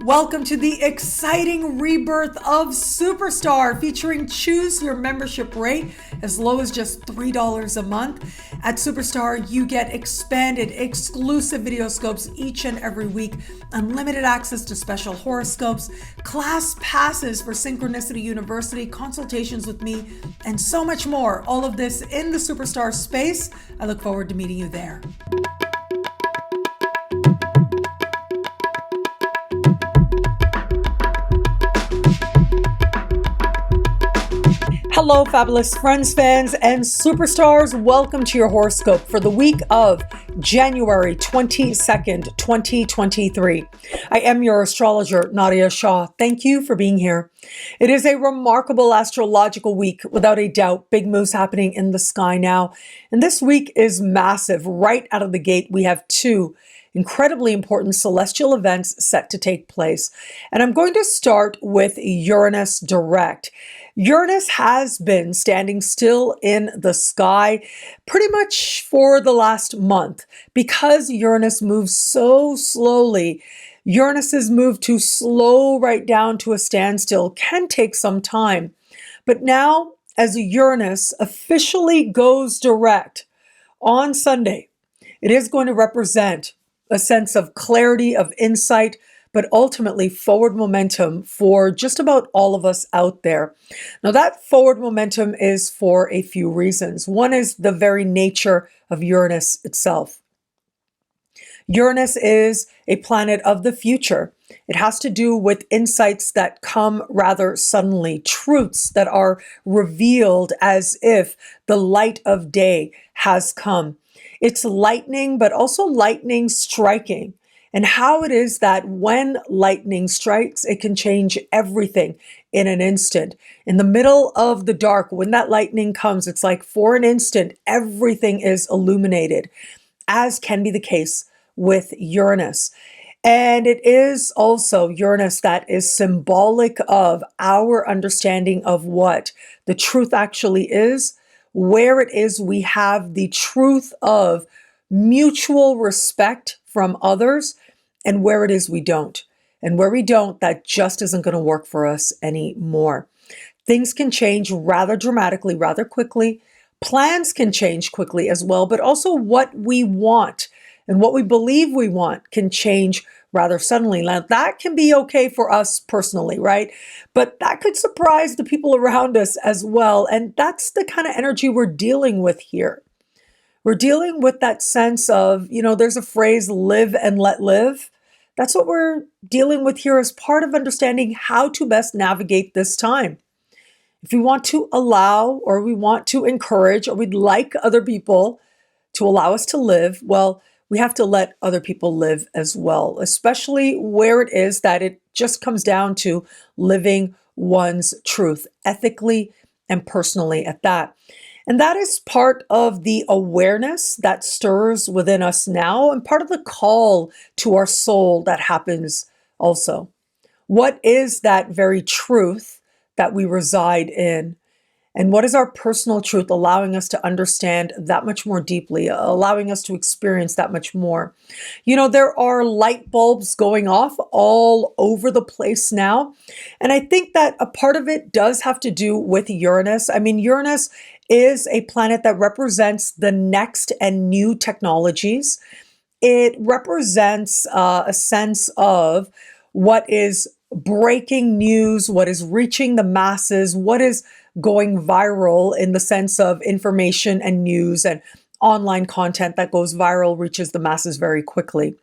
Welcome to the exciting rebirth of Superstar, featuring choose your membership rate as low as just $3 a month. At Superstar, you get expanded, exclusive video scopes each and every week, unlimited access to special horoscopes, class passes for Synchronicity University, consultations with me, and so much more. All of this in the Superstar space. I look forward to meeting you there. Hello, fabulous friends, fans, and superstars. Welcome to your horoscope for the week of January 22nd, 2023. I am your astrologer, Nadiya Shah. Thank you for being here. It is a remarkable astrological week, without a doubt. Big moves happening in the sky now. And this week is massive. Right out of the gate, we have two incredibly important celestial events set to take place. And I'm going to start with Uranus direct. Uranus has been standing still in the sky pretty much for the last month. Because Uranus moves so slowly, Uranus's move to slow right down to a standstill can take some time. But now, as Uranus officially goes direct on Sunday, it is going to represent a sense of clarity, of insight, but ultimately forward momentum for just about all of us out there. Now, that forward momentum is for a few reasons. One is the very nature of Uranus itself. Uranus is a planet of the future. It has to do with insights that come rather suddenly, truths that are revealed as if the light of day has come. It's lightning, but also lightning striking. And how it is that when lightning strikes, it can change everything in an instant. In the middle of the dark, when that lightning comes, it's like for an instant, everything is illuminated, as can be the case with Uranus. And it is also Uranus that is symbolic of our understanding of what the truth actually is, where it is we have the truth of mutual respect from others, and where it is we don't. And where we don't, that just isn't going to work for us anymore. Things can change rather dramatically, rather quickly. Plans can change quickly as well, but also what we want and what we believe we want can change rather suddenly. Now, that can be okay for us personally, right? But that could surprise the people around us as well. And that's the kind of energy we're dealing with here. We're dealing with that sense of, there's a phrase, live and let live. That's what we're dealing with here as part of understanding how to best navigate this time. If we want to allow, or we want to encourage, or we'd like other people to allow us to live, well, we have to let other people live as well, especially where it is that it just comes down to living one's truth, ethically and personally at that. And that is part of the awareness that stirs within us now, and part of the call to our soul that happens also. What is that very truth that we reside in? And what is our personal truth, allowing us to understand that much more deeply, allowing us to experience that much more? There are light bulbs going off all over the place now. And I think that a part of it does have to do with Uranus. Uranus is a planet that represents the next and new technologies. It represents a sense of what is breaking news, what is reaching the masses, what is going viral in the sense of information and news and online content that goes viral, reaches the masses very quickly.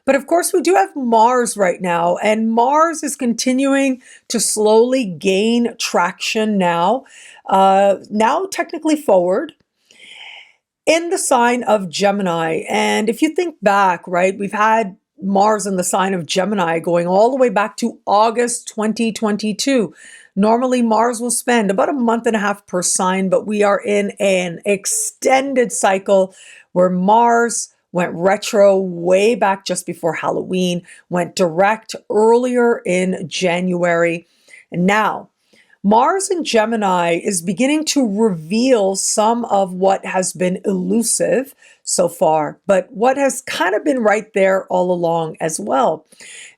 But of course, we do have Mars right now, and Mars is continuing to slowly gain traction now technically forward in the sign of Gemini. And if you think back, right, we've had Mars in the sign of Gemini going all the way back to August 2022. Normally, Mars will spend about a month and a half per sign, but we are in an extended cycle where Mars went retro way back just before Halloween, went direct earlier in January. And now Mars in Gemini is beginning to reveal some of what has been elusive so far, but what has kind of been right there all along as well.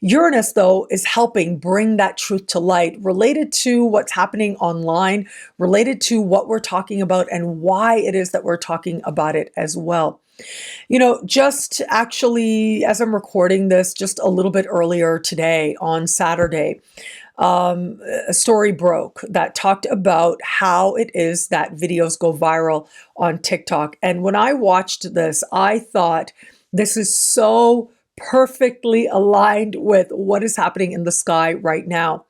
Uranus, though, is helping bring that truth to light related to what's happening online, related to what we're talking about and why it is that we're talking about it as well. Just actually, as I'm recording this, just a little bit earlier today on Saturday, a story broke that talked about how it is that videos go viral on TikTok. And when I watched this, I thought this is so perfectly aligned with what is happening in the sky right now.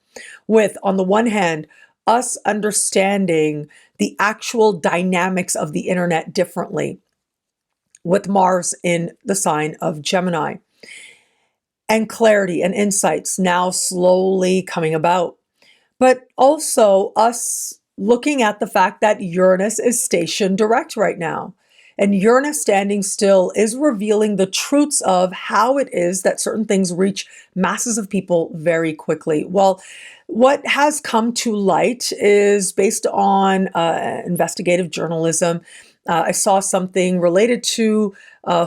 With, on the one hand, us understanding the actual dynamics of the internet differently, with Mars in the sign of Gemini, and clarity and insights now slowly coming about. But also us looking at the fact that Uranus is stationed direct right now. And Uranus standing still is revealing the truths of how it is that certain things reach masses of people very quickly. Well, what has come to light is based on investigative journalism. I saw something related to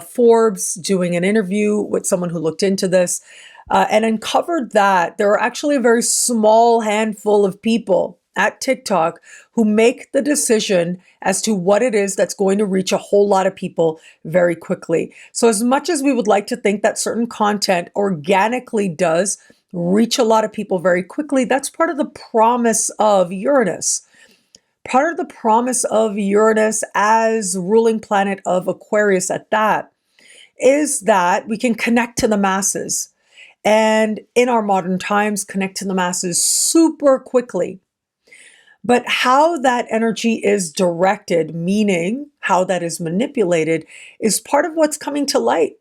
Forbes doing an interview with someone who looked into this and uncovered that there are actually a very small handful of people at TikTok who make the decision as to what it is that's going to reach a whole lot of people very quickly. So as much as we would like to think that certain content organically does reach a lot of people very quickly, that's part of the promise of Uranus. Part of the promise of Uranus as ruling planet of Aquarius at that is that we can connect to the masses. And in our modern times, connect to the masses super quickly. But how that energy is directed, meaning how that is manipulated, is part of what's coming to light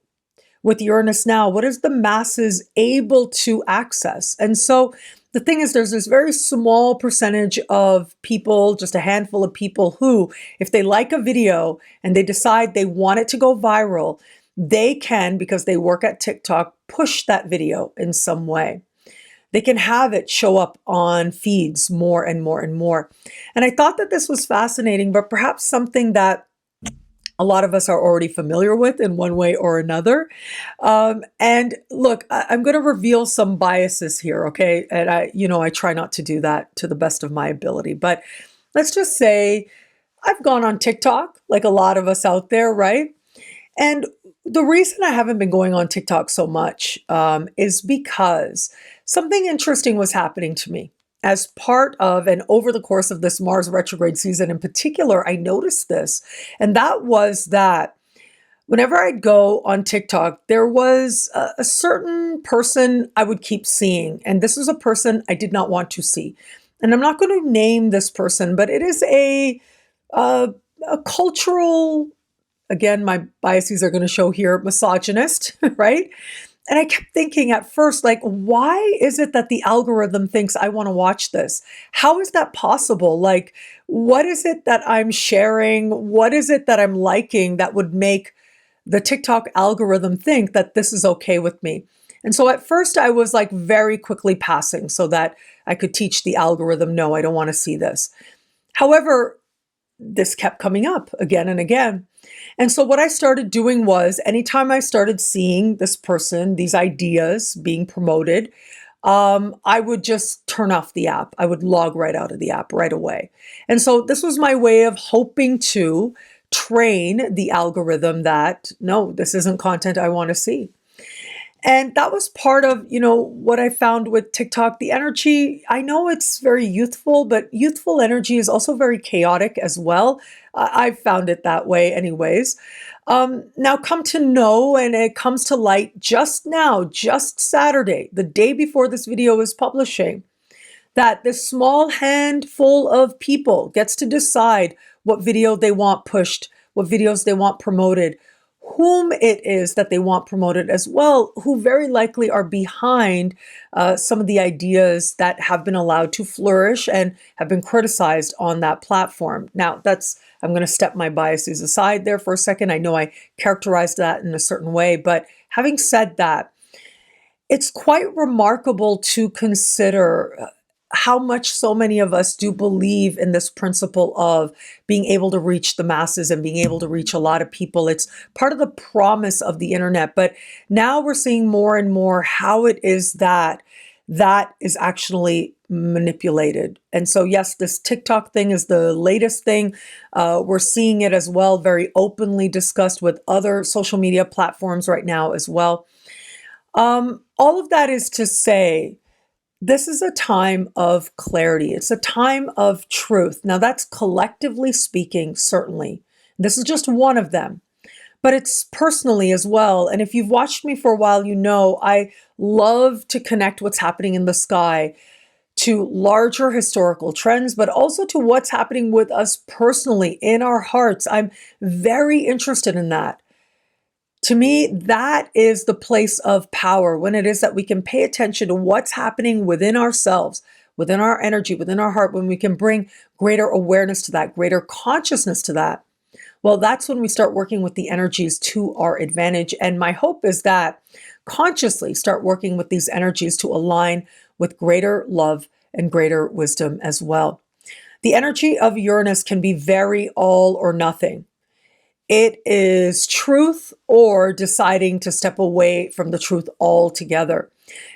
with Uranus now. What is the masses able to access? And so the thing is, there's this very small percentage of people, just a handful of people who, if they like a video and they decide they want it to go viral, they can, because they work at TikTok, push that video in some way. They can have it show up on feeds more and more and more. And I thought that this was fascinating, but perhaps something that a lot of us are already familiar with in one way or another. And look, I'm going to reveal some biases here, okay? And I try not to do that to the best of my ability. But let's just say I've gone on TikTok, like a lot of us out there, right? And the reason I haven't been going on TikTok so much is because something interesting was happening to me. As part of and over the course of this Mars retrograde season in particular, I noticed this. And that was that whenever I'd go on TikTok, there was a certain person I would keep seeing. And this was a person I did not want to see. And I'm not going to name this person, but it is a cultural, again, my biases are going to show here, misogynist, right? And I kept thinking at first, like, why is it that the algorithm thinks I want to watch this? How is that possible? Like, what is it that I'm sharing? What is it that I'm liking that would make the TikTok algorithm think that this is okay with me? And so at first I was like very quickly passing so that I could teach the algorithm, no, I don't want to see this. However, this kept coming up again and again. And so what I started doing was anytime I started seeing this person, these ideas being promoted, I would just turn off the app. I would log right out of the app right away. And so this was my way of hoping to train the algorithm that, no, this isn't content I want to see. And that was part of, what I found with TikTok. The energy, I know it's very youthful, but youthful energy is also very chaotic as well. I've found it that way anyways. Now come to know, and it comes to light just now, just Saturday, the day before this video is publishing, that this small handful of people gets to decide what video they want pushed, what videos they want promoted, whom it is that they want promoted as well, who very likely are behind some of the ideas that have been allowed to flourish and have been criticized on that platform. Now, I'm going to step my biases aside there for a second. I know I characterized that in a certain way, but having said that, it's quite remarkable to consider how much so many of us do believe in this principle of being able to reach the masses and being able to reach a lot of people. It's part of the promise of the internet. But now we're seeing more and more how it is that that is actually manipulated. And so, yes, this TikTok thing is the latest thing. We're seeing it as well, very openly discussed with other social media platforms right now as well. All of that is to say, this is a time of clarity. It's a time of truth. Now, that's collectively speaking, certainly. This is just one of them, but it's personally as well. And if you've watched me for a while, you know I love to connect what's happening in the sky to larger historical trends, but also to what's happening with us personally in our hearts. I'm very interested in that. To me, that is the place of power, when it is that we can pay attention to what's happening within ourselves, within our energy, within our heart, when we can bring greater awareness to that, greater consciousness to that. Well, that's when we start working with the energies to our advantage. And my hope is that consciously start working with these energies to align with greater love and greater wisdom as well. The energy of Uranus can be very all or nothing. It is truth or deciding to step away from the truth altogether.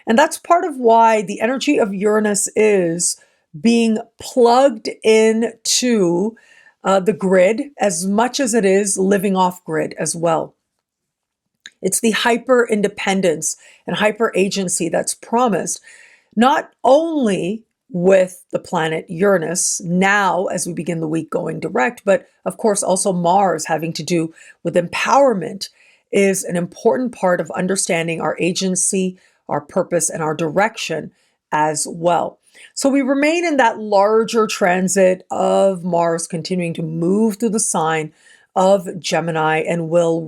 And that's part of why the energy of Uranus is being plugged into the grid as much as it is living off grid as well. It's the hyper independence and hyper agency that's promised, not only with the planet Uranus now as we begin the week going direct, but of course also Mars having to do with empowerment is an important part of understanding our agency, our purpose, and our direction as well. So we remain in that larger transit of Mars continuing to move through the sign of Gemini and will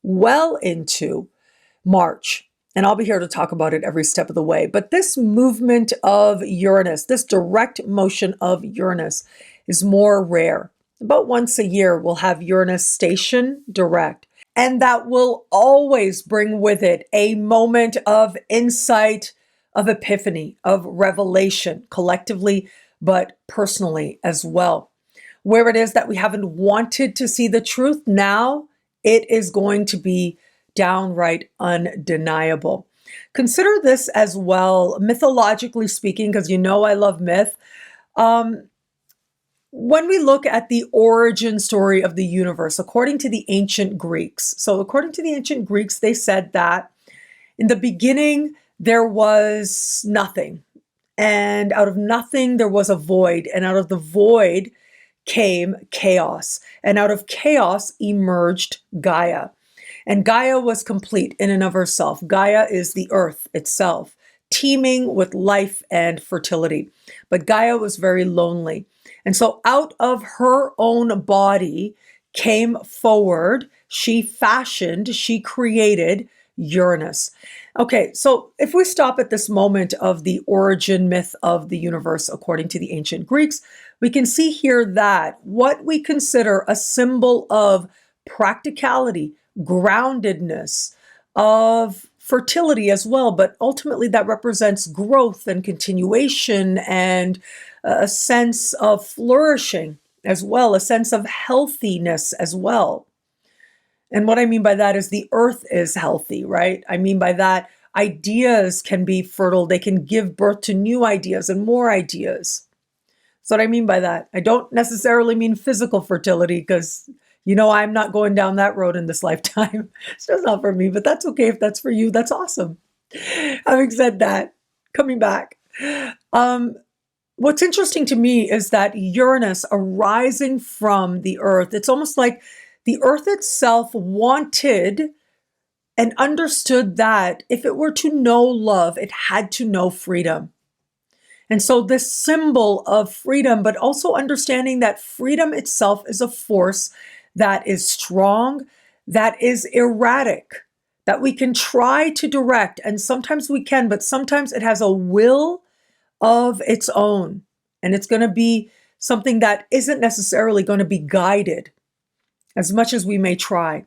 well into March. And I'll be here to talk about it every step of the way. But this movement of Uranus, this direct motion of Uranus is more rare. About once a year, we'll have Uranus station direct. And that will always bring with it a moment of insight, of epiphany, of revelation, collectively, but personally as well. Where it is that we haven't wanted to see the truth, now it is going to be downright undeniable. Consider this as well, mythologically speaking, because you know I love myth. When we look at the origin story of the universe, according to the ancient Greeks, so according to the ancient Greeks, they said that in the beginning there was nothing, and out of nothing there was a void, and out of the void came chaos, and out of chaos emerged Gaia. And Gaia was complete in and of herself. Gaia is the earth itself, teeming with life and fertility. But Gaia was very lonely. And so out of her own body came forward, she created Uranus. Okay, so if we stop at this moment of the origin myth of the universe, according to the ancient Greeks, we can see here that what we consider a symbol of practicality, groundedness, of fertility as well, but ultimately that represents growth and continuation and a sense of flourishing as well, a sense of healthiness as well. And what I mean by that is the earth is healthy, right? I mean by that, ideas can be fertile. They can give birth to new ideas and more ideas. That's what I mean by that. I don't necessarily mean physical fertility, because you know, I'm not going down that road in this lifetime. It's just not for me, but that's okay. If that's for you, that's awesome. Having said that, coming back. What's interesting to me is that Uranus arising from the earth, it's almost like the earth itself wanted and understood that if it were to know love, it had to know freedom. And so this symbol of freedom, but also understanding that freedom itself is a force that is strong, that is erratic, that we can try to direct. And sometimes we can, but sometimes it has a will of its own. And it's going to be something that isn't necessarily going to be guided as much as we may try.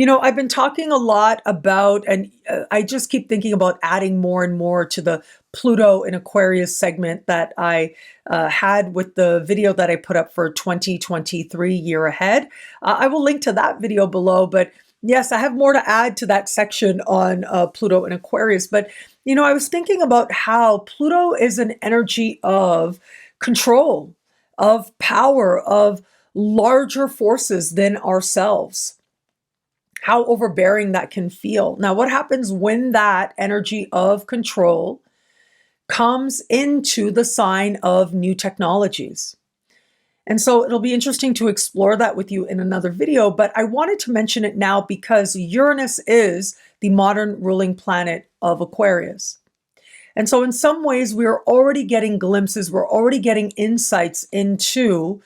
I've been talking a lot about, and I just keep thinking about adding more and more to the Pluto in Aquarius segment that I had with the video that I put up for 2023 year ahead. I will link to that video below, but yes, I have more to add to that section on Pluto in Aquarius. But, I was thinking about how Pluto is an energy of control, of power, of larger forces than ourselves. How overbearing that can feel. Now, what happens when that energy of control comes into the sign of new technologies? And so it'll be interesting to explore that with you in another video, but I wanted to mention it now because Uranus is the modern ruling planet of Aquarius. And so in some ways, we're already getting glimpses, we're already getting insights into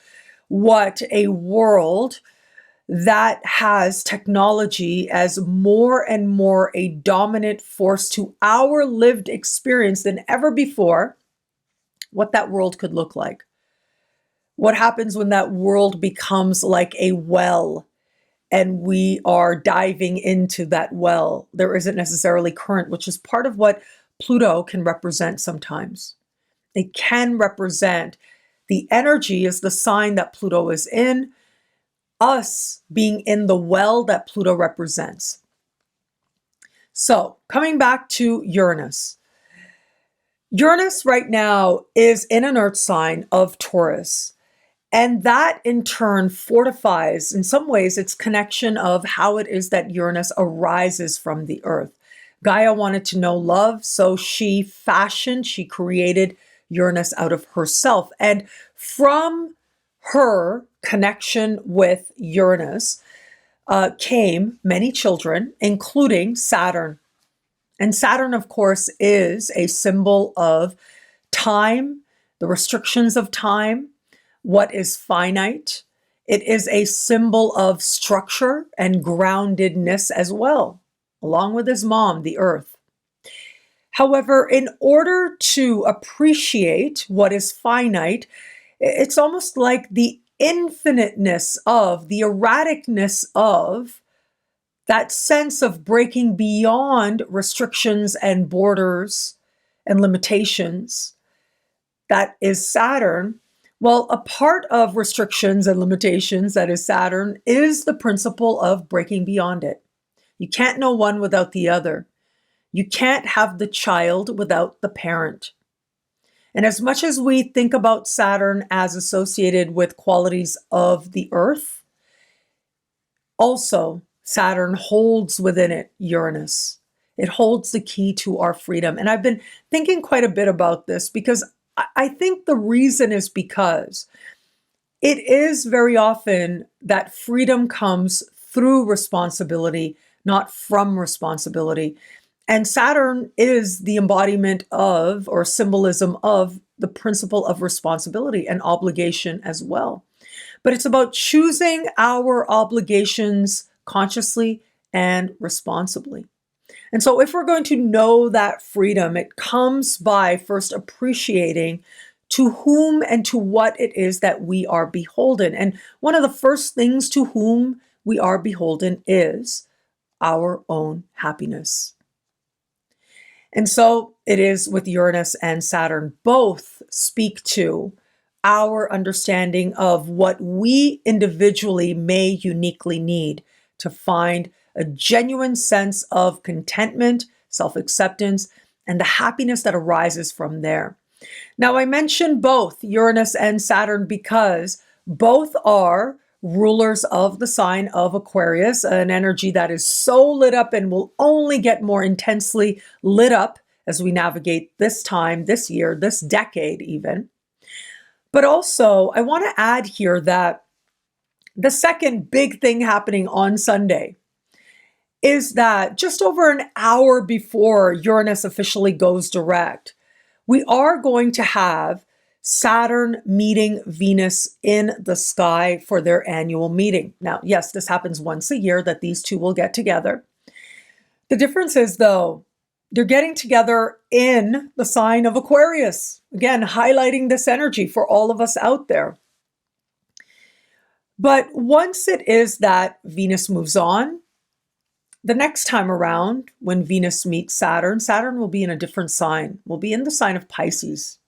what a world that has technology as more and more a dominant force to our lived experience than ever before, what that world could look like. What happens when that world becomes like a well and we are diving into that well? There isn't necessarily current, which is part of what Pluto can represent sometimes. It can represent the energy is the sign that Pluto is in, us being in the well that Pluto represents. So coming back to Uranus. Uranus right now is in an earth sign of Taurus. And that in turn fortifies, in some ways, its connection of how it is that Uranus arises from the earth. Gaia wanted to know love, so she created Uranus out of herself. And from her connection with Uranus came many children, including Saturn. And Saturn, of course, is a symbol of time, the restrictions of time, what is finite. It is a symbol of structure and groundedness as well, along with his mom, the earth. However, in order to appreciate what is finite, it's almost like the infiniteness of, the erraticness of that sense of breaking beyond restrictions and borders and limitations. That is Saturn. Well, a part of restrictions and limitations, that is Saturn, is the principle of breaking beyond it. You can't know one without the other. You can't have the child without the parent. And as much as we think about Saturn as associated with qualities of the earth, also Saturn holds within it Uranus. It holds the key to our freedom. And I've been thinking quite a bit about this because I think the reason is because it is very often that freedom comes through responsibility, not from responsibility. And Saturn is the embodiment of, or symbolism of, the principle of responsibility and obligation as well. But it's about choosing our obligations consciously and responsibly. And so if we're going to know that freedom, it comes by first appreciating to whom and to what it is that we are beholden. And one of the first things to whom we are beholden is our own happiness. And so it is with Uranus and Saturn. Both speak to our understanding of what we individually may uniquely need to find a genuine sense of contentment, self-acceptance, and the happiness that arises from there. Now, I mention both Uranus and Saturn because both are rulers of the sign of Aquarius, an energy that is so lit up and will only get more intensely lit up as we navigate this time, this year, this decade even. But also, I want to add here that the second big thing happening on Sunday is that just over an hour before Uranus officially goes direct, we are going to have Saturn meeting Venus in the sky for their annual meeting. Now, yes, this happens once a year that these two will get together. The difference is, though, they're getting together in the sign of Aquarius. Again, highlighting this energy for all of us out there. But once it is that Venus moves on, The next time around, when Venus meets Saturn, Saturn will be in a different sign, will be in the sign of Pisces.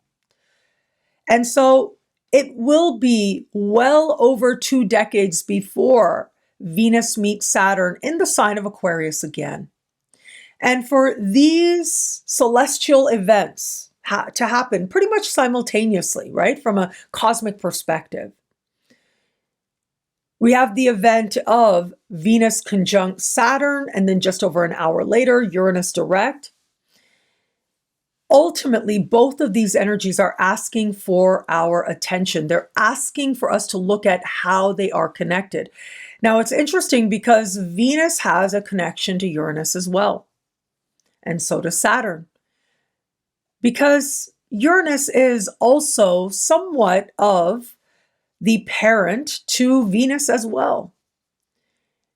And so it will be well over 2 decades before Venus meets Saturn in the sign of Aquarius again. And for these celestial events to happen pretty much simultaneously, right, from a cosmic perspective, we have the event of Venus conjunct Saturn, and then just over an hour later, Uranus direct. Ultimately, both of these energies are asking for our attention. They're asking for us to look at how they are connected. Now, it's interesting because Venus has a connection to Uranus as well, and so does Saturn. Because Uranus is also somewhat of the parent to Venus as well.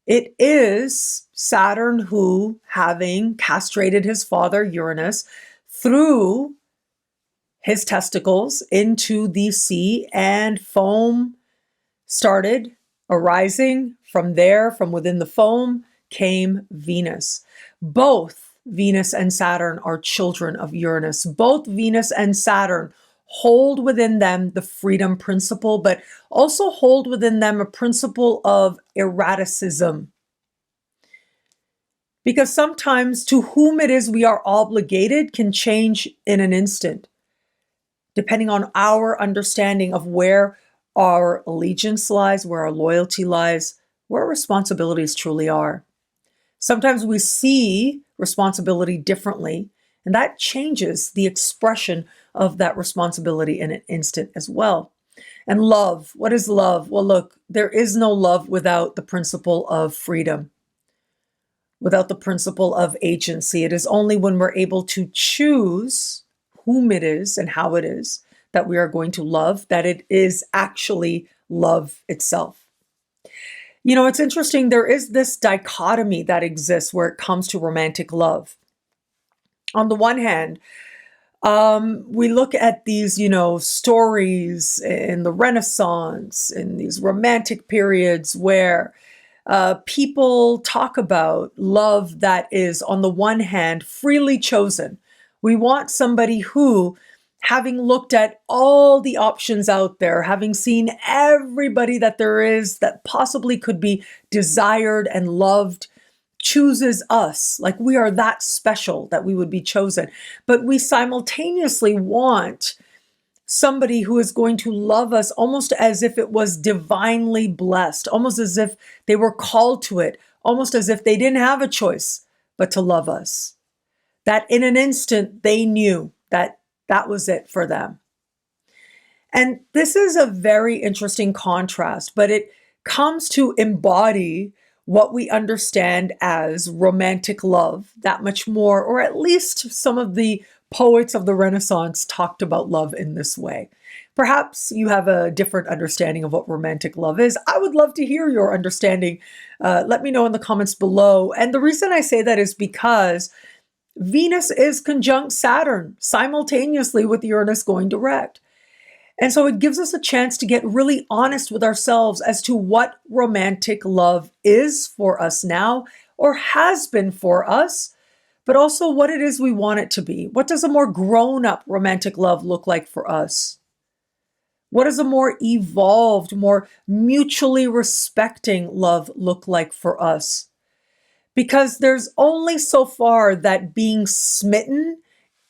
It is Saturn who, having castrated his father Uranus, threw his testicles into the sea, and foam started arising. From there, from within the foam, came Venus. Both Venus and Saturn are children of Uranus. Both Venus and Saturn hold within them the freedom principle, but also hold within them a principle of erraticism. Because sometimes to whom it is we are obligated can change in an instant, depending on our understanding of where our allegiance lies, where our loyalty lies, where our responsibilities truly are. Sometimes we see responsibility differently, and that changes the expression of that responsibility in an instant as well. And love, what is love? Well, look, there is no love without the principle of freedom, without the principle of agency. It is only when we're able to choose whom it is and how it is that we are going to love, that it is actually love itself. You know, it's interesting. There is this dichotomy that exists where it comes to romantic love. On the one hand, we look at these, stories in the Renaissance, in these romantic periods where people talk about love that is, on the one hand, freely chosen. We want somebody who, having looked at all the options out there, having seen everybody that there is that possibly could be desired and loved, chooses us. Like we are that special that we would be chosen. But we simultaneously want somebody who is going to love us almost as if it was divinely blessed, almost as if they were called to it, almost as if they didn't have a choice but to love us. That in an instant they knew that that was it for them. And this is a very interesting contrast, but it comes to embody what we understand as romantic love that much more, or at least some of the poets of the Renaissance talked about love in this way. Perhaps you have a different understanding of what romantic love is. I would love to hear your understanding. Let me know in the comments below. And the reason I say that is because Venus is conjunct Saturn simultaneously with Uranus going direct. And so it gives us a chance to get really honest with ourselves as to what romantic love is for us now, or has been for us, but also what it is we want it to be. What does a more grown-up romantic love look like for us? What does a more evolved, more mutually respecting love look like for us? Because there's only so far that being smitten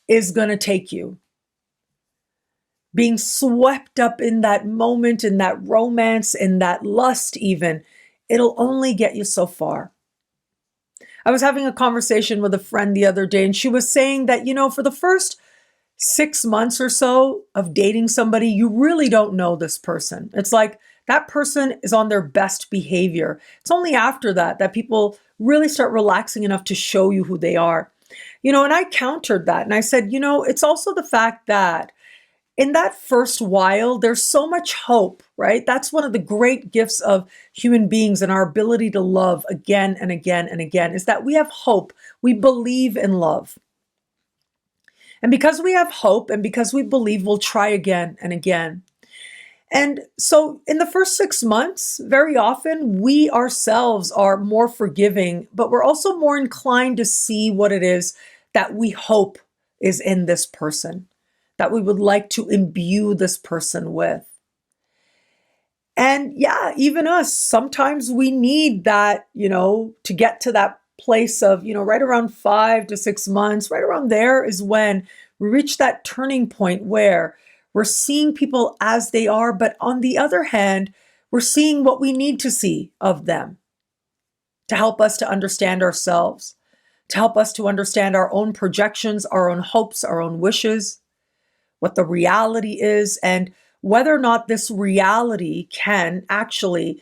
is going to take you. Being swept up in that moment, in that romance, in that lust even, it'll only get you so far. I was having a conversation with a friend the other day, and she was saying that, for the first 6 months or so of dating somebody, you really don't know this person. It's like that person is on their best behavior. It's only after that people really start relaxing enough to show you who they are. And I countered that and I said, it's also the fact that in that first while, there's so much hope, right? That's one of the great gifts of human beings and our ability to love again and again and again, is that we have hope. We believe in love. And because we have hope and because we believe, we'll try again and again. And so in the first 6 months, very often we ourselves are more forgiving, but we're also more inclined to see what it is that we hope is in this person, that we would like to imbue this person with. And yeah, even us, sometimes we need that, to get to that place of, right around 5 to 6 months, right around there is when we reach that turning point where we're seeing people as they are. But on the other hand, we're seeing what we need to see of them to help us to understand ourselves, to help us to understand our own projections, our own hopes, our own wishes, what the reality is, and whether or not this reality can actually,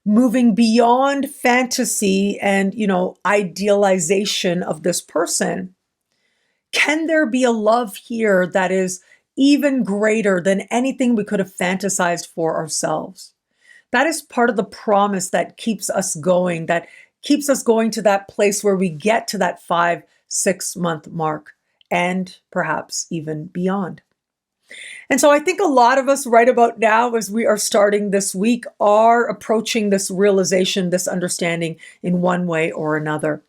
moving beyond fantasy and, idealization of this person, can there be a love here that is even greater than anything we could have fantasized for ourselves? That is part of the promise that keeps us going, that keeps us going to that place where we get to that 5-6 month mark and perhaps even beyond. And so I think a lot of us right about now, as we are starting this week, are approaching this realization, this understanding in one way or another.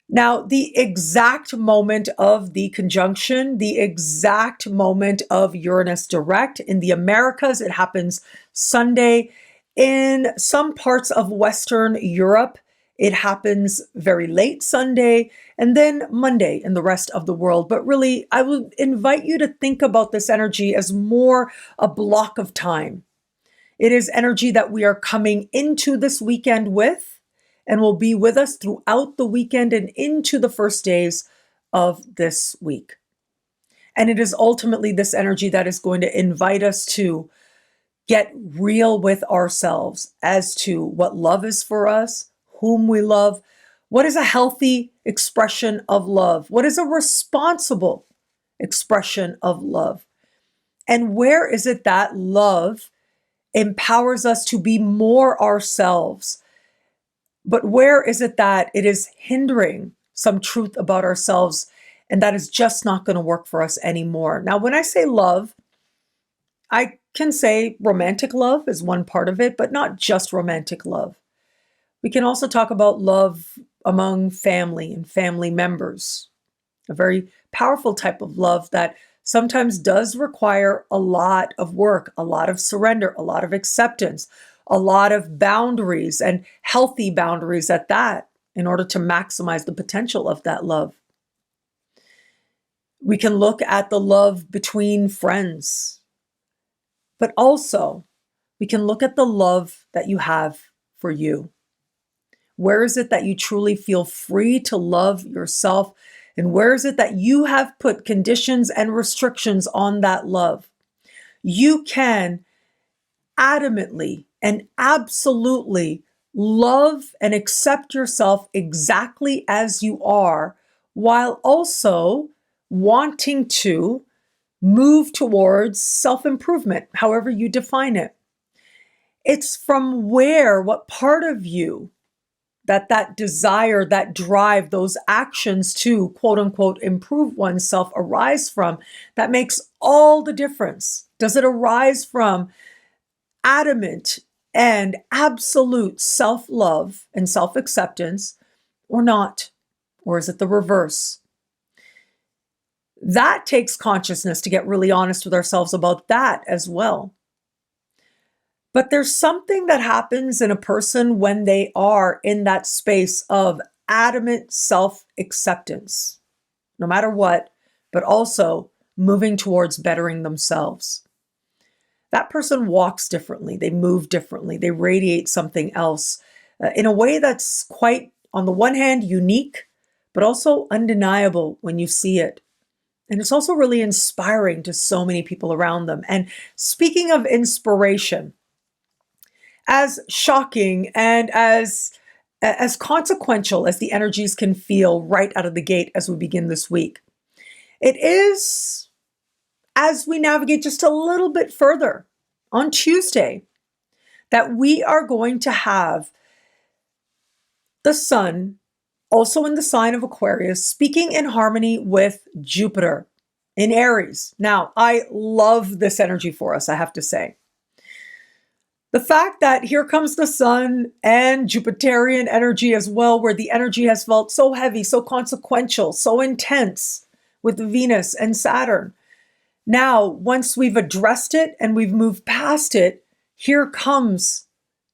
Now, the exact moment of the conjunction, the exact moment of Uranus direct in the Americas, it happens Sunday. In some parts of Western Europe, it happens very late Sunday, and then Monday in the rest of the world. But really, I would invite you to think about this energy as more a block of time. It is energy that we are coming into this weekend with and will be with us throughout the weekend and into the first days of this week. And it is ultimately this energy that is going to invite us to get real with ourselves as to what love is for us, whom we love, what is a healthy expression of love, what is a responsible expression of love, and where is it that love empowers us to be more ourselves, but where is it that it is hindering some truth about ourselves and that is just not going to work for us anymore? Now, when I say love, I can say romantic love is one part of it, but not just romantic love. We can also talk about love among family and family members, a very powerful type of love that sometimes does require a lot of work, a lot of surrender, a lot of acceptance, a lot of boundaries and healthy boundaries at that in order to maximize the potential of that love. We can look at the love between friends, but also we can look at the love that you have for you. Where is it that you truly feel free to love yourself? And where is it that you have put conditions and restrictions on that love? You can adamantly and absolutely love and accept yourself exactly as you are, while also wanting to move towards self-improvement, however you define it. It's from where, what part of you, that desire, that drive, those actions to quote unquote improve oneself arise from, that makes all the difference. Does it arise from adamant and absolute self-love and self-acceptance or not? Or is it the reverse? That takes consciousness to get really honest with ourselves about that as well. But there's something that happens in a person when they are in that space of adamant self-acceptance, no matter what, but also moving towards bettering themselves. That person walks differently, they move differently, they radiate something else in a way that's quite, on the one hand, unique, but also undeniable when you see it. And it's also really inspiring to so many people around them. And speaking of inspiration, as shocking and as consequential as the energies can feel right out of the gate as we begin this week, it is, as we navigate just a little bit further on Tuesday, that we are going to have the sun also in the sign of Aquarius, speaking in harmony with Jupiter in Aries. Now, I love this energy for us, I have to say. The fact that here comes the sun and Jupiterian energy as well, where the energy has felt so heavy, so consequential, so intense with Venus and Saturn. Now, once we've addressed it and we've moved past it, here comes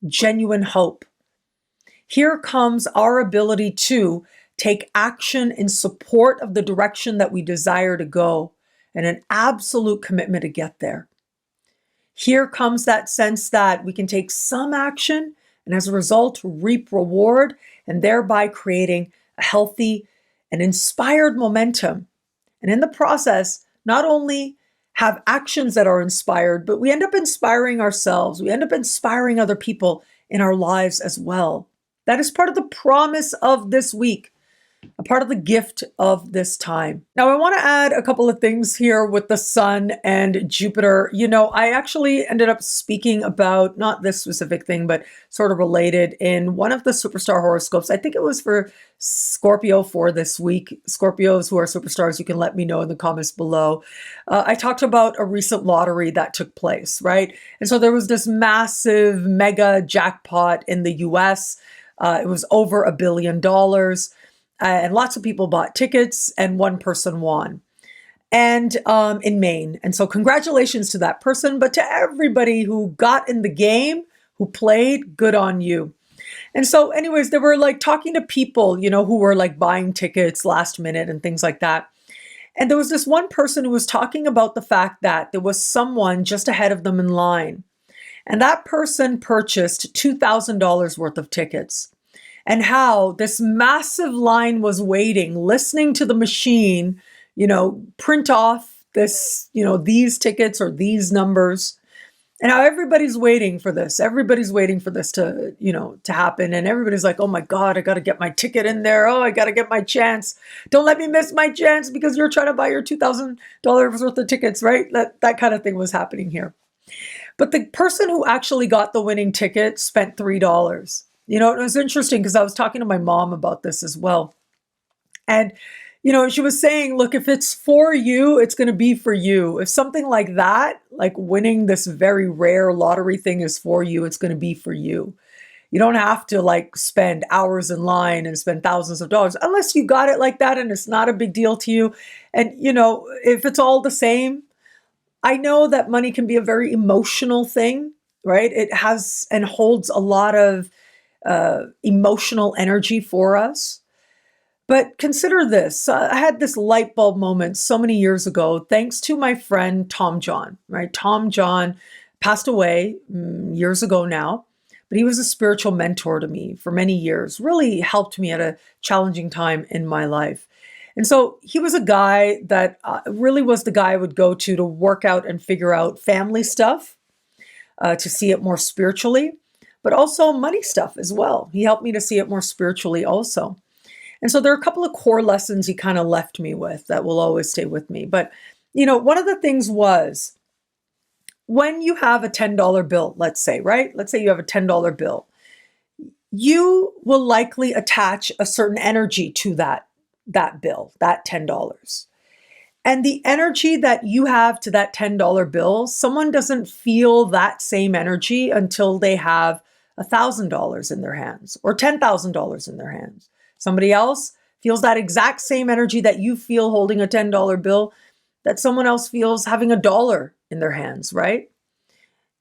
genuine hope. Here comes our ability to take action in support of the direction that we desire to go and an absolute commitment to get there. Here comes that sense that we can take some action and as a result reap reward and thereby creating a healthy and inspired momentum. And in the process, not only have actions that are inspired, but we end up inspiring ourselves. We end up inspiring other people in our lives as well. That is part of the promise of this week, a part of the gift of this time. Now, I want to add a couple of things here with the sun and Jupiter. You know, I actually ended up speaking about not this specific thing, but sort of related in one of the superstar horoscopes. I think it was for Scorpio for this week. Scorpios who are superstars, you can let me know in the comments below. I talked about a recent lottery that took place, right? And so there was this massive mega jackpot in the US. It was over $1 billion. And lots of people bought tickets and one person won and in Maine. And so congratulations to that person, but to everybody who got in the game, who played, good on you. And so anyways, they were like talking to people, you know, who were like buying tickets last minute and things like that. And there was this one person who was talking about the fact that there was someone just ahead of them in line. And that person purchased $2,000 worth of tickets. And how this massive line was waiting, listening to the machine, you know, print off this, you know, these tickets or these numbers. And how everybody's waiting for this. Everybody's waiting for this to, you know, to happen. And everybody's like, oh my God, I got to get my ticket in there. Oh, I got to get my chance. Don't let me miss my chance because you're trying to buy your $2,000 worth of tickets, right? That kind of thing was happening here. But the person who actually got the winning ticket spent $3. You know, it was interesting because I was talking to my mom about this as well. And, you know, she was saying, look, if it's for you, it's going to be for you. If something like that, like winning this very rare lottery thing is for you, it's going to be for you. You don't have to like spend hours in line and spend thousands of dollars unless you got it like that and it's not a big deal to you. And, you know, if it's all the same, I know that money can be a very emotional thing, right? It has and holds a lot of emotional energy for us. But consider this. I had this light bulb moment so many years ago, thanks to my friend Tom John, right? Tom John passed away years ago now, but he was a spiritual mentor to me for many years, really helped me at a challenging time in my life. And so he was a guy that really was the guy I would go to work out and figure out family stuff, to see it more spiritually, but also money stuff as well. He helped me to see it more spiritually also. And so there are a couple of core lessons he kind of left me with that will always stay with me. But, you know, one of the things was when you have a $10 bill, let's say, right? Let's say you have a $10 bill. You will likely attach a certain energy to that bill, that $10. And the energy that you have to that $10 bill, someone doesn't feel that same energy until they have $1,000 in their hands or $10,000 in their hands. Somebody else feels that exact same energy that you feel holding a $10 bill that someone else feels having $1 in their hands, right?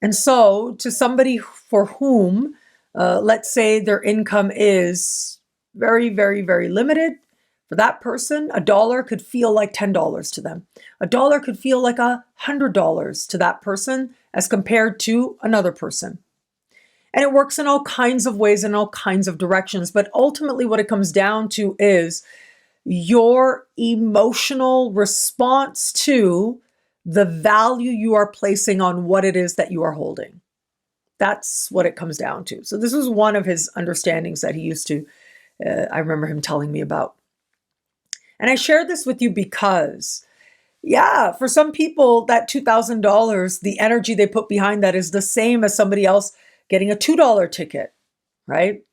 And so to somebody for whom, let's say their income is very, very, very limited, for that person, $1 could feel like $10 to them. $1 could feel like $100 to that person as compared to another person. And it works in all kinds of ways, in all kinds of directions. But ultimately what it comes down to is your emotional response to the value you are placing on what it is that you are holding. That's what it comes down to. So this was one of his understandings that he used to, I remember him telling me about. And I shared this with you because, yeah, for some people, that $2,000, the energy they put behind that is the same as somebody else getting a $2 ticket, right?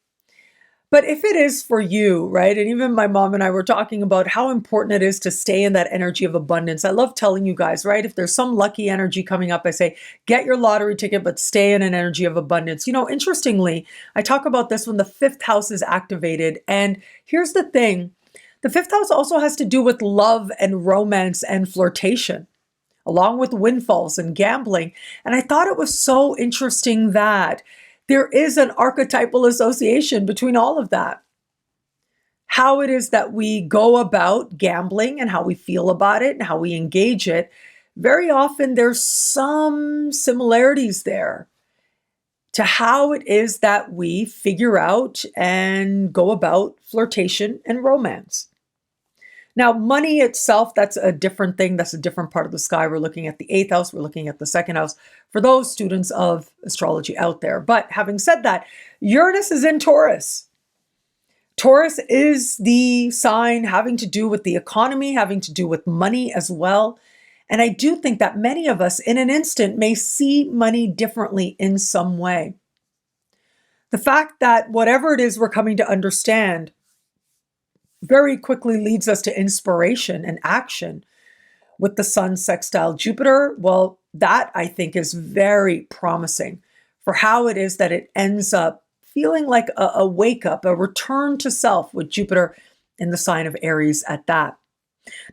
But if it is for you, right? And even my mom and I were talking about how important it is to stay in that energy of abundance. I love telling you guys, right? If there's some lucky energy coming up, I say, get your lottery ticket, but stay in an energy of abundance. You know, interestingly, I talk about this when the fifth house is activated. And here's the thing. The fifth house also has to do with love and romance and flirtation, along with windfalls and gambling. And I thought it was so interesting that there is an archetypal association between all of that. How it is that we go about gambling and how we feel about it and how we engage it. Very often there's some similarities there to how it is that we figure out and go about flirtation and romance. Now, money itself, that's a different thing. That's a different part of the sky. We're looking at the eighth house. We're looking at the second house for those students of astrology out there. But having said that, Uranus is in Taurus. Taurus is the sign having to do with the economy, having to do with money as well. And I do think that many of us in an instant may see money differently in some way. The fact that whatever it is we're coming to understand very quickly leads us to inspiration and action with the sun sextile Jupiter. Well, that I think is very promising for how it is that it ends up feeling like a wake up, a return to self with Jupiter in the sign of Aries at that.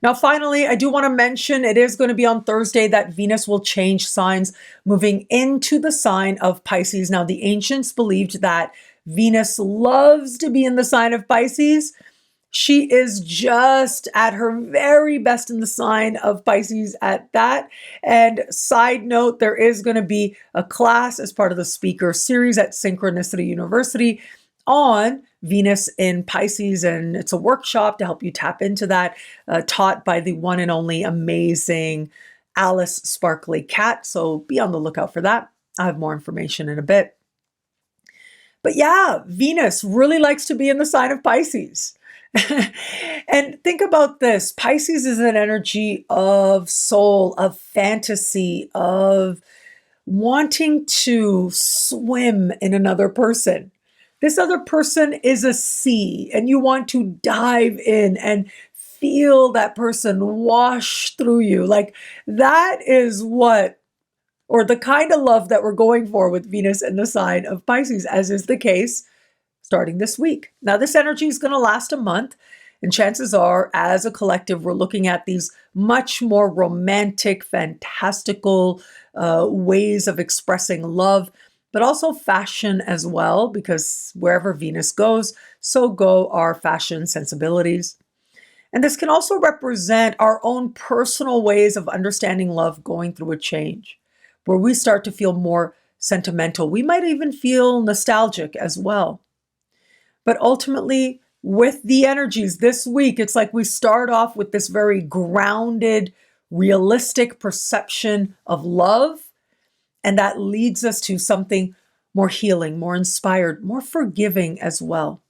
Now, finally, I do want to mention it is going to be on Thursday that Venus will change signs, moving into the sign of Pisces. Now, the ancients believed that Venus loves to be in the sign of Pisces. She is just at her very best in the sign of Pisces at that. And side note, there is going to be a class as part of the speaker series at Synchronicity University on Venus in Pisces. And it's a workshop to help you tap into that, taught by the one and only amazing Alice Sparkly Cat. So be on the lookout for that. I have more information in a bit. But yeah, Venus really likes to be in the sign of Pisces. And think about this. Pisces is an energy of soul, of fantasy, of wanting to swim in another person. This other person is a sea, and you want to dive in and feel that person wash through you. Like that is what, or the kind of love that we're going for with Venus in the sign of Pisces, as is the case starting this week. Now, this energy is going to last a month, and chances are, as a collective, we're looking at these much more romantic, fantastical ways of expressing love, but also fashion as well, because wherever Venus goes, so go our fashion sensibilities. And this can also represent our own personal ways of understanding love going through a change, where we start to feel more sentimental. We might even feel nostalgic as well. But ultimately, with the energies this week, it's like we start off with this very grounded, realistic perception of love. And that leads us to something more healing, more inspired, more forgiving as well.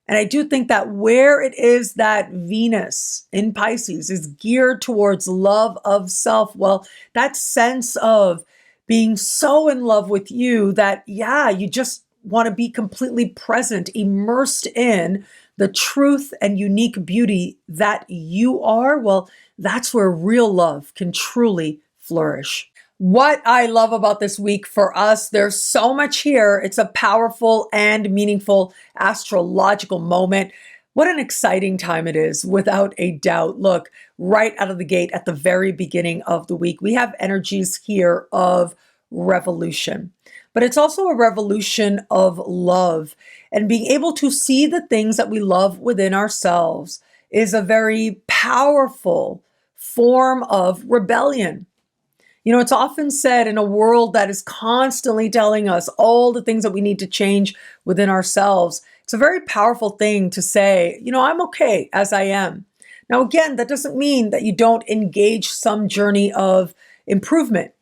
And I do think that where it is that Venus in Pisces is geared towards love of self, well, that sense of being so in love with you that, yeah, you just want to be completely present, immersed in the truth and unique beauty that you are, well, that's where real love can truly flourish. What I love about this week for us, there's so much here. It's a powerful and meaningful astrological moment. What an exciting time it is, without a doubt. Look, right out of the gate at the very beginning of the week, we have energies here of revolution. But it's also a revolution of love, and being able to see the things that we love within ourselves is a very powerful form of rebellion. You know, it's often said in a world that is constantly telling us all the things that we need to change within ourselves, it's a very powerful thing to say, you know, I'm okay as I am. Now, again, that doesn't mean that you don't engage some journey of improvement.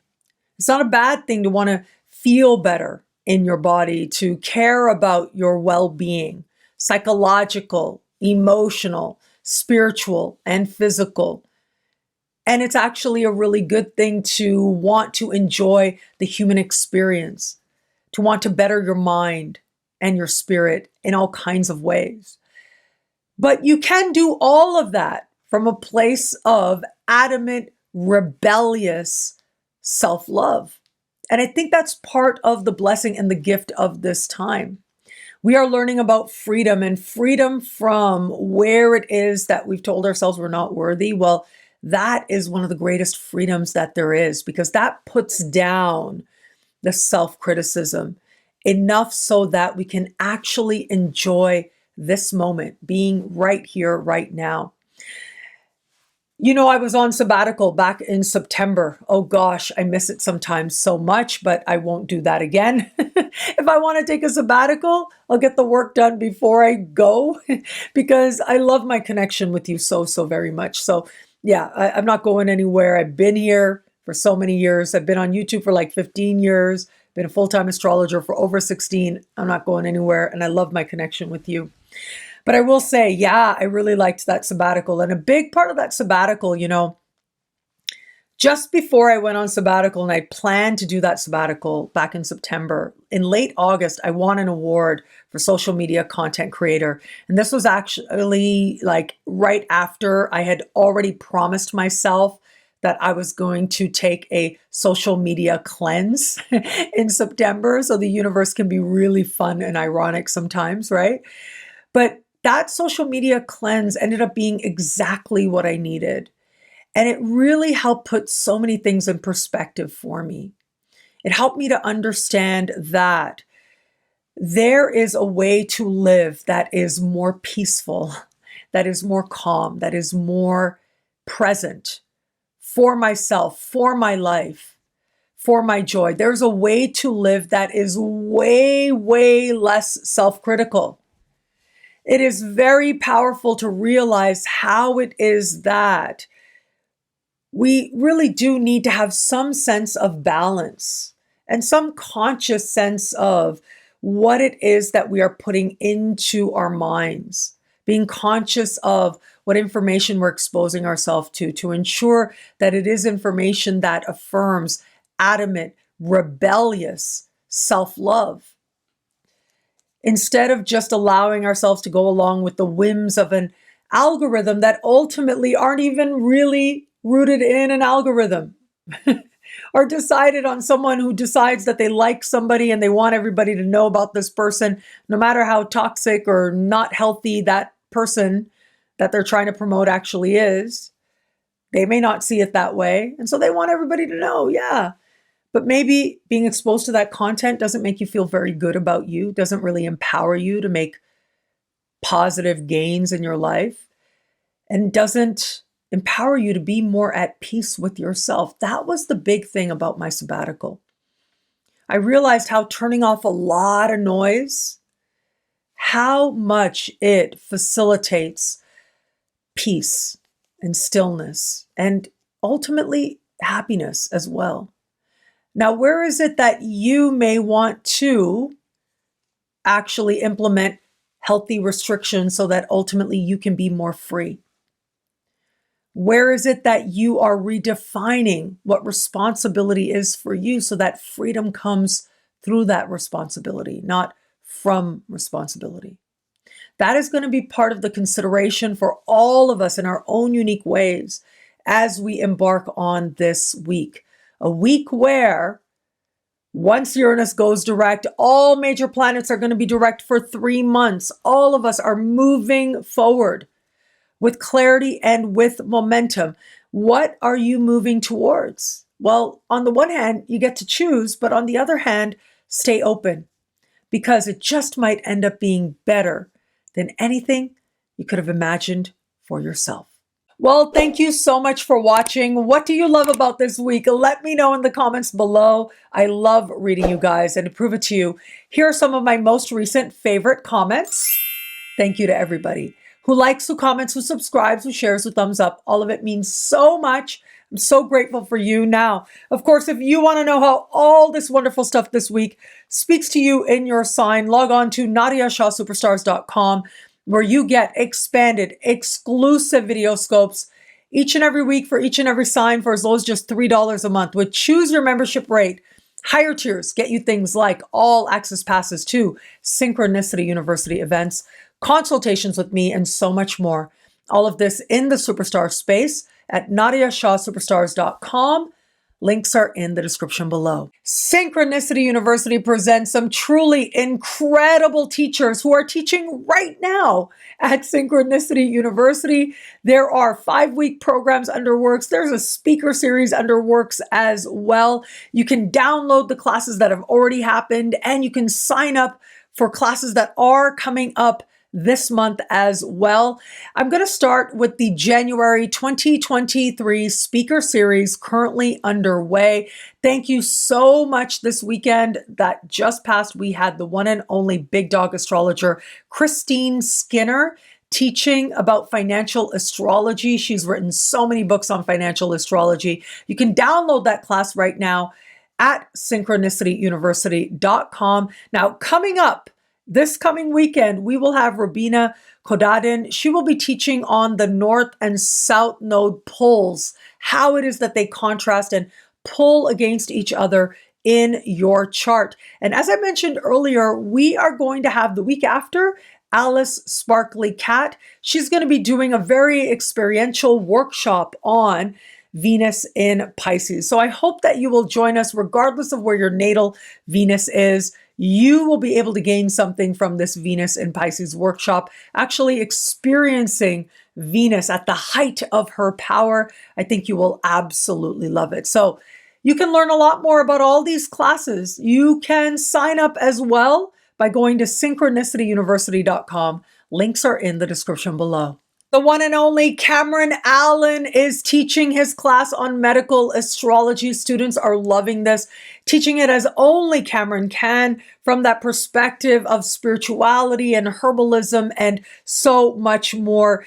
It's not a bad thing to want to feel better in your body, to care about your well-being, psychological, emotional, spiritual, and physical. And it's actually a really good thing to want to enjoy the human experience, to want to better your mind, and your spirit in all kinds of ways. But you can do all of that from a place of adamant, rebellious self-love. And I think that's part of the blessing and the gift of this time. We are learning about freedom, and freedom from where it is that we've told ourselves we're not worthy. Well, that is one of the greatest freedoms that there is, because that puts down the self-criticism enough so that we can actually enjoy this moment, being right here, right now. You know, I was on sabbatical back in September. Oh gosh, I miss it sometimes so much, but I won't do that again. If I want to take a sabbatical, I'll get the work done before I go because I love my connection with you so very much. So yeah, I'm not going anywhere. I've been here for so many years. I've been on YouTube for like 15 years, been a full-time astrologer for over 16. I'm not going anywhere, and I love my connection with you. But I will say, yeah, I really liked that sabbatical. And a big part of that sabbatical, you know, just before I went on sabbatical, and I planned to do that sabbatical back in September, in late August, I won an award for social media content creator. And this was actually like right after I had already promised myself that I was going to take a social media cleanse in September. So the universe can be really fun and ironic sometimes, right? But that social media cleanse ended up being exactly what I needed. And it really helped put so many things in perspective for me. It helped me to understand that there is a way to live that is more peaceful, that is more calm, that is more present for myself, for my life, for my joy. There's a way to live that is way less self-critical. It is very powerful to realize how it is that we really do need to have some sense of balance and some conscious sense of what it is that we are putting into our minds, being conscious of what information we're exposing ourselves to ensure that it is information that affirms adamant, rebellious self-love. Instead of just allowing ourselves to go along with the whims of an algorithm that ultimately aren't even really rooted in an algorithm or decided on someone who decides that they like somebody and they want everybody to know about this person, no matter how toxic or not healthy that person that they're trying to promote actually is. They may not see it that way. And so they want everybody to know, yeah. But maybe being exposed to that content doesn't make you feel very good about you, doesn't really empower you to make positive gains in your life, and doesn't empower you to be more at peace with yourself. That was the big thing about my sabbatical. I realized how turning off a lot of noise, how much it facilitates peace and stillness and ultimately happiness as well. Now, where is it that you may want to actually implement healthy restrictions so that ultimately you can be more free? Where is it that you are redefining what responsibility is for you so that freedom comes through that responsibility, not from responsibility? That is going to be part of the consideration for all of us in our own unique ways as we embark on this week. A week where once Uranus goes direct, all major planets are going to be direct for 3 months. All of us are moving forward with clarity and with momentum. What are you moving towards? Well, on the one hand, you get to choose, but on the other hand, stay open because it just might end up being better than anything you could have imagined for yourself. Well, thank you so much for watching. What do you love about this week? Let me know in the comments below. I love reading you guys, and to prove it to you, here are some of my most recent favorite comments. Thank you to everybody who likes, who comments, who subscribes, who shares, who thumbs up. All of it means so much. I'm so grateful for you. Now, of course, if you want to know how all this wonderful stuff this week speaks to you in your sign, log on to NadiyaShahSuperstars.com, where you get expanded, exclusive video scopes each and every week for each and every sign for as low as just $3 a month. With choose your membership rate Higher tiers get you things like all access passes to Synchronicity University events, consultations with me, and so much more. All of this in the superstar space at nadiyashawsuperstars.com. Links are in the description below. Synchronicity University presents some truly incredible teachers who are teaching right now at Synchronicity University. There are 5-week programs under works. There's a speaker series under works as well. You can download the classes that have already happened, and you can sign up for classes that are coming up this month as well. I'm going to start with the January 2023 speaker series currently underway. Thank you so much. This weekend that just passed, we had the one and only big dog astrologer, Christine Skinner, teaching about financial astrology. She's written so many books on financial astrology. You can download that class right now at synchronicityuniversity.com. Now, coming up, this coming weekend, we will have Rabina Kodadin. She will be teaching on the North and South Node pulls, how it is that they contrast and pull against each other in your chart. And as I mentioned earlier, we are going to have the week after Alice Sparkly Cat. She's going to be doing a very experiential workshop on Venus in Pisces. So I hope that you will join us regardless of where your natal Venus is. You will be able to gain something from this Venus in Pisces workshop, actually experiencing Venus at the height of her power. I think you will absolutely love it. So you can learn a lot more about all these classes. You can sign up as well by going to synchronicityuniversity.com. Links are in the description below. The one and only Cameron Allen is teaching his class on medical astrology. Students are loving this, teaching it as only Cameron can from that perspective of spirituality and herbalism and so much more.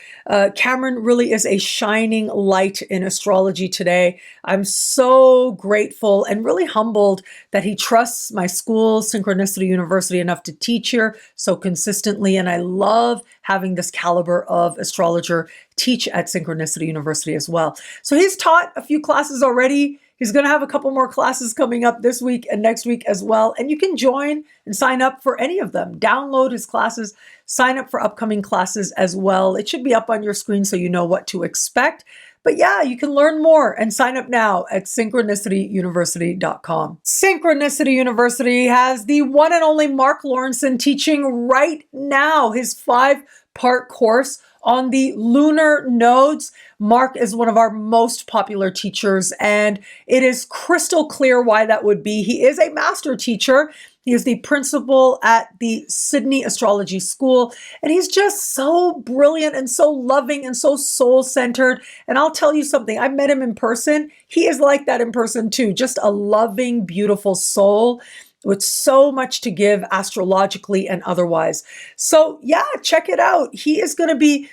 Cameron really is a shining light in astrology today. I'm so grateful and really humbled that he trusts my school, Synchronicity University, enough to teach here so consistently. And I love having this caliber of astrologer teach at Synchronicity University as well. So he's taught a few classes already. He's going to have a couple more classes coming up this week and next week as well. And you can join and sign up for any of them. Download his classes, sign up for upcoming classes as well. It should be up on your screen so you know what to expect. But yeah, you can learn more and sign up now at synchronicityuniversity.com. Synchronicity University has the one and only Mark Lawrenson teaching right now his 5-part course on the lunar nodes. Mark is one of our most popular teachers, and it is crystal clear why that would be. He is a master teacher. He is the principal at the Sydney Astrology School, and he's just so brilliant and so loving and so soul-centered. And I'll tell you something, I met him in person. He is like that in person too, just a loving, beautiful soul with so much to give astrologically and otherwise. So yeah, check it out. He is going to be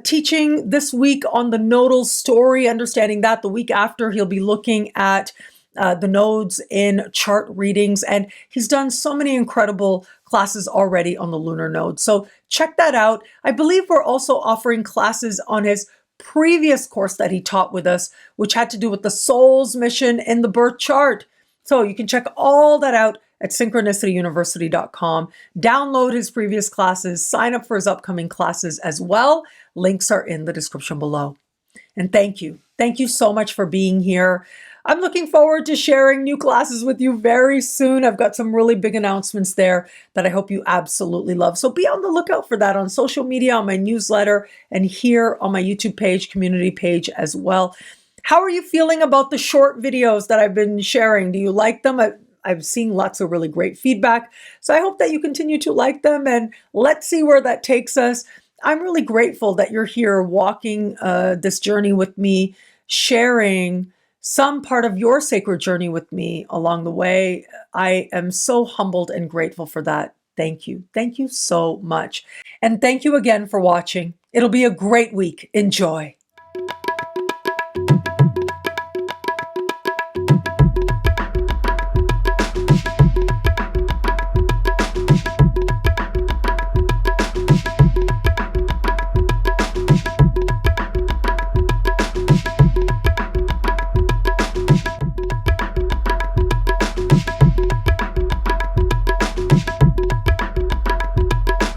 teaching this week on the nodal story, understanding that. The week after, he'll be looking at the nodes in chart readings. And he's done so many incredible classes already on the lunar node. So check that out. I believe we're also offering classes on his previous course that he taught with us, which had to do with the soul's mission in the birth chart. So you can check all that out at synchronicityuniversity.com. Download his previous classes, sign up for his upcoming classes as well. Links are in the description below. And thank you. Thank you so much for being here. I'm looking forward to sharing new classes with you very soon. I've got some really big announcements there that I hope you absolutely love. So be on the lookout for that on social media, on my newsletter, and here on my YouTube page, community page as well. How are you feeling about the short videos that I've been sharing? Do you like them? I've seen lots of really great feedback. So I hope that you continue to like them, and let's see where that takes us. I'm really grateful that you're here walking this journey with me, sharing some part of your sacred journey with me along the way. I am so humbled and grateful for that. Thank you. Thank you so much. And thank you again for watching. It'll be a great week. Enjoy.